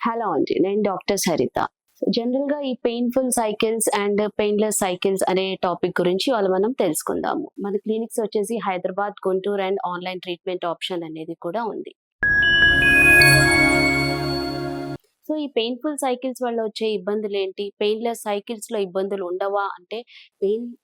Hello అండి. నేను doctor Saritha. జనరల్‌గా ఈ painful cycles and painless cycles అనే టాపిక్ గురించి ఇవాళ మనం తెలుసుకుందాము. మన క్లినిక్స్ వచ్చేసి Hyderabad, Guntur and online treatment option అనేది కూడా ఉంది. సో, ఈ పెయిన్‌ఫుల్ సైకిల్స్ వల్ల వచ్చే ఇబ్బందులేంటి? పెయిన్‌లెస్ సైకిల్స్‌లో ఇబ్బందులు ఉండవా? అంటే పెయిన్‌లెస్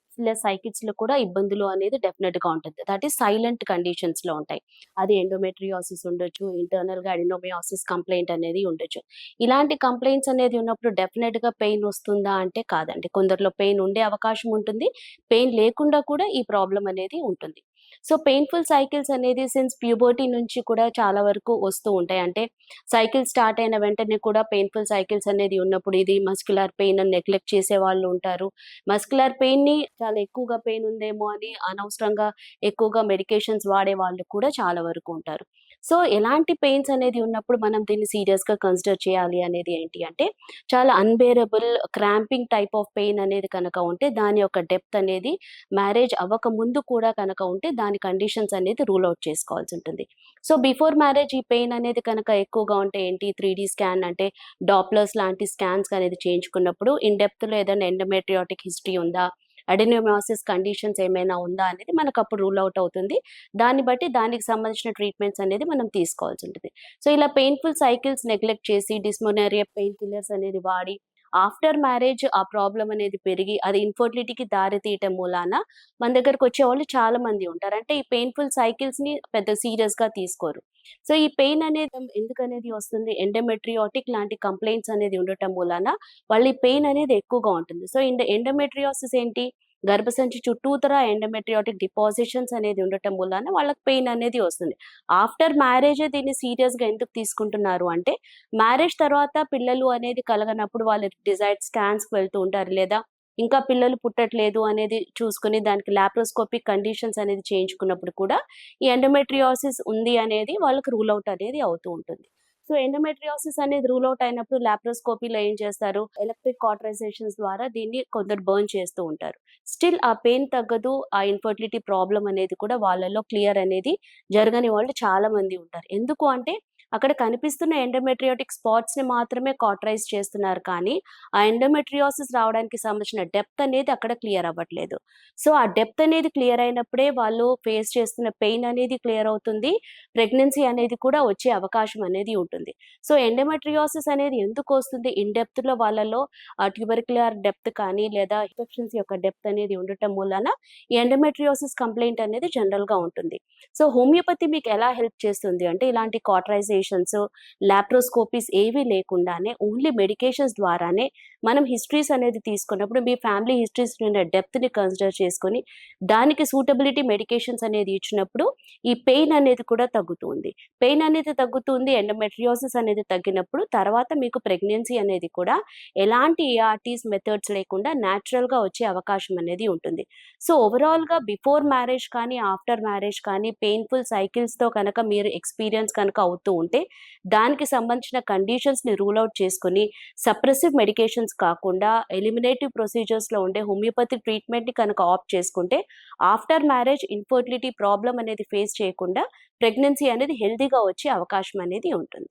సైకిల్స్‌లో కూడా ఇబ్బందులు అనేది డెఫినిట్‌గా ఉంటుంది. దట్ ఈస్ సైలెంట్ కండిషన్స్‌లో ఉంటాయి. అది ఎండోమెట్రియోసిస్ ఉండొచ్చు, ఇంటర్నల్‌గా అడినోమియోసిస్ కంప్లెయింట్ అనేది ఉండొచ్చు. ఇలాంటి కంప్లెయింట్స్ అనేది ఉన్నప్పుడు డెఫినిట్‌గా పెయిన్ వస్తుందా అంటే కాదండి. కొందరిలో పెయిన్ ఉండే అవకాశం ఉంటుంది. పెయిన్ లేకుండా కూడా ఈ ప్రాబ్లమ్ అనేది ఉంటుంది. సో, పెయిన్‌ఫుల్ సైకిల్స్ అనేది సిన్స్ ప్యూబర్టీ నుంచి కూడా చాలా వరకు వస్తూ ఉంటాయి. అంటే సైకిల్ స్టార్ట్ అయిన వెంటనే కూడా పెయిన్‌ఫుల్ సైకిల్స్ అనేది ఉన్నప్పుడు ఇది మస్క్యులర్ పెయిన్ అని నెగ్లెక్ట్ చేసేవాళ్ళు ఉంటారు. మస్క్యులర్ పెయిన్‌ని చాలా ఎక్కువగా పెయిన్ ఉందేమో అని అనవసరంగా ఎక్కువగా మెడికేషన్స్ వాడేవాళ్ళు కూడా చాలా వరకు ఉంటారు. సో, ఎలాంటి పెయిన్స్ అనేది ఉన్నప్పుడు మనం దీన్ని సీరియస్‌గా కన్సిడర్ చేయాలి అనేది ఏంటి అంటే, చాలా unbearable cramping type of pain అనేది కనుక ఉంటే దాని యొక్క డెప్త్ అనేది మ్యారేజ్ అవ్వక ముందు కూడా కనుక ఉంటే దాని కండిషన్స్ అనేది రూల్ ఔట్ చేసుకోవాల్సుంటుంది. సో, బిఫోర్ మ్యారేజ్ ఈ పెయిన్ అనేది కనుక ఎక్కువగా ఉంటే ఏంటి 3 స్కాన్ అంటే డాప్లర్స్ లాంటి స్కాన్స్ అనేది చేయించుకున్నప్పుడు ఇన్ డెప్త్‌లో ఏదైనా ఎండోమెట్రియాటిక్ హిస్టరీ ఉందా? అడెనోమాసిస్ కండిషన్స్ ఏమైనా ఉందా? అనేది మనకప్పుడు రూల్ ఔట్ అవుతుంది. దాన్ని బట్టి దానికి సంబంధించిన ట్రీట్మెంట్స్ అనేది మనం తీసుకోవాల్సుంటది. సో, ఇలా పెయిన్‌ఫుల్ సైకిల్స్ నెగ్లెక్ట్ చేసి డిస్మోనరియా పెయిన్ కిల్లర్స్ అనేది వాడి ఆఫ్టర్ మ్యారేజ్ ఆ ప్రాబ్లమ్ అనేది పెరిగి అది ఇన్‌ఫర్టిలిటీకి దారి తీయటం మూలాన మన దగ్గరకొచ్చేవాళ్ళు చాలా మంది ఉంటారు. అంటే ఈ పెయిన్‌ఫుల్ సైకిల్స్‌ని పెద్ద సీరియస్‌గా తీసుకోరు. సో, ఈ పెయిన్ అనేది ఎందుకనేది వస్తుంది? ఎండోమెట్రియాటిక్ లాంటి కంప్లెయింట్స్ అనేది ఉండటం మూలాన వాళ్ళ ఈ పెయిన్ అనేది ఎక్కువగా ఉంటుంది. సో, ఎండోమెట్రియోసిస్ ఏంటి? గర్భసంచి చుట్టూతర ఎండోమెట్రియాటిక్ డిపాజిషన్స్ అనేది ఉండటం మూలాన వాళ్ళకి పెయిన్ అనేది వస్తుంది. ఆఫ్టర్ మ్యారేజే దీన్ని సీరియస్‌గా ఎందుకు తీసుకుంటున్నారు అంటే, మ్యారేజ్ తర్వాత పిల్లలు అనేది కలగనప్పుడు వాళ్ళు డిజైర్డ్ స్కాన్స్‌కి వెళ్తూ ఉంటారు. లేదా ఇంకా పిల్లలు పుట్టట్లేదు అనేది చూసుకొని దానికి లాప్రోస్కోపిక్ కండిషన్స్ అనేది చేయించుకున్నప్పుడు కూడా ఈ ఎండోమెట్రియోసిస్ ఉంది అనేది వాళ్ళకి రూల్ ఔట్ అనేది అవుతూ ఉంటుంది. సో, ఎండోమెట్రియోసిస్ అనేది రూల్ ఔట్ అయినప్పుడు లాప్రోస్కోపీలో ఏం చేస్తారు? ఎలక్ట్రిక్ కాటరైజేషన్స్ ద్వారా దీన్ని కొందరు బర్న్ చేస్తూ ఉంటారు. స్టిల్ ఆ పెయిన్ తగ్గదు. ఆ ఇన్‌ఫర్టిలిటీ ప్రాబ్లమ్ అనేది కూడా వాళ్ళలో క్లియర్ అనేది జరగని వాళ్ళు చాలా మంది ఉంటారు. ఎందుకు అంటే అక్కడ కనిపిస్తున్న ఎండోమెట్రియోటిక్ స్పాట్స్‌ని మాత్రమే కాటరైజ్ చేస్తున్నారు కానీ, ఆ ఎండోమెట్రియోసిస్ రావడానికి సంబంధించిన డెప్త్ అనేది అక్కడ క్లియర్ అవ్వట్లేదు. సో, ఆ డెప్త్ అనేది క్లియర్ అయినప్పుడే వాళ్ళు ఫేస్ చేస్తున్న పెయిన్ అనేది క్లియర్ అవుతుంది. ప్రెగ్నెన్సీ అనేది కూడా వచ్చే అవకాశం అనేది ఉంటుంది. సో, ఎండోమెట్రియోసిస్ అనేది ఎందుకొస్తుంది? ఇన్ డెప్త్‌లో వాళ్ళలో ట్యూబర్క్యులర్ డెప్త్ కానీ, లేదా ఇన్ఫెక్షన్స్ యొక్క డెప్త్ అనేది ఉండటం మూలాన ఈ ఎండోమెట్రియోసిస్ కంప్లెయింట్ అనేది జనరల్‌గా ఉంటుంది. సో, హోమియోపతి మీకు ఎలా హెల్ప్ చేస్తుంది అంటే, ఇలాంటి కాటరైజేషన్స్, లాప్రోస్కోపీస్ ఏవి లేకుండానే ఓన్లీ మెడికేషన్స్ ద్వారానే మనం హిస్టరీస్ అనేది తీసుకున్నప్పుడు మీ ఫ్యామిలీ హిస్టరీస్ ఉన్న డెప్త్‌ని కన్సిడర్ చేసుకొని, దానికి సూటబిలిటీ మెడికేషన్స్ అనేది ఇచ్చినప్పుడు ఈ పెయిన్ అనేది కూడా తగ్గుతుంది. పెయిన్ అనేది తగ్గుతుంది. ఎండోమెట్రియోసిస్ అనేది తగ్గినప్పుడు తర్వాత మీకు ప్రెగ్నెన్సీ అనేది కూడా ఎలాంటి ఏఆర్‌టీస్ మెథడ్స్ లేకుండా నేచురల్‌గా వచ్చే అవకాశం అనేది ఉంటుంది. సో, ఓవరాల్‌గా బిఫోర్ మ్యారేజ్ కానీ, ఆఫ్టర్ మ్యారేజ్ కానీ పెయిన్‌ఫుల్ సైకిల్స్‌తో కనుక మీరు ఎక్స్‌పీరియన్స్ కనుక అవుతూ ఉంటే, దానికి సంబంధించిన కండిషన్స్‌ని రూల్ ఔట్ చేసుకొని, సప్రెసివ్ మెడికేషన్స్ కాకుండా ఎలిమినేటివ్ ప్రొసీజర్స్‌లో ఉండే హోమియోపతి ట్రీట్మెంట్‌ని కనుక ఆప్ట్ చేసుకుంటే, ఆఫ్టర్ మ్యారేజ్ ఇన్‌ఫర్టిలిటీ ప్రాబ్లమ్ అనేది ఫేస్ చేయకుండా ప్రెగ్నెన్సీ అనేది హెల్తీగా వచ్చే అవకాశం అనేది ఉంటుంది.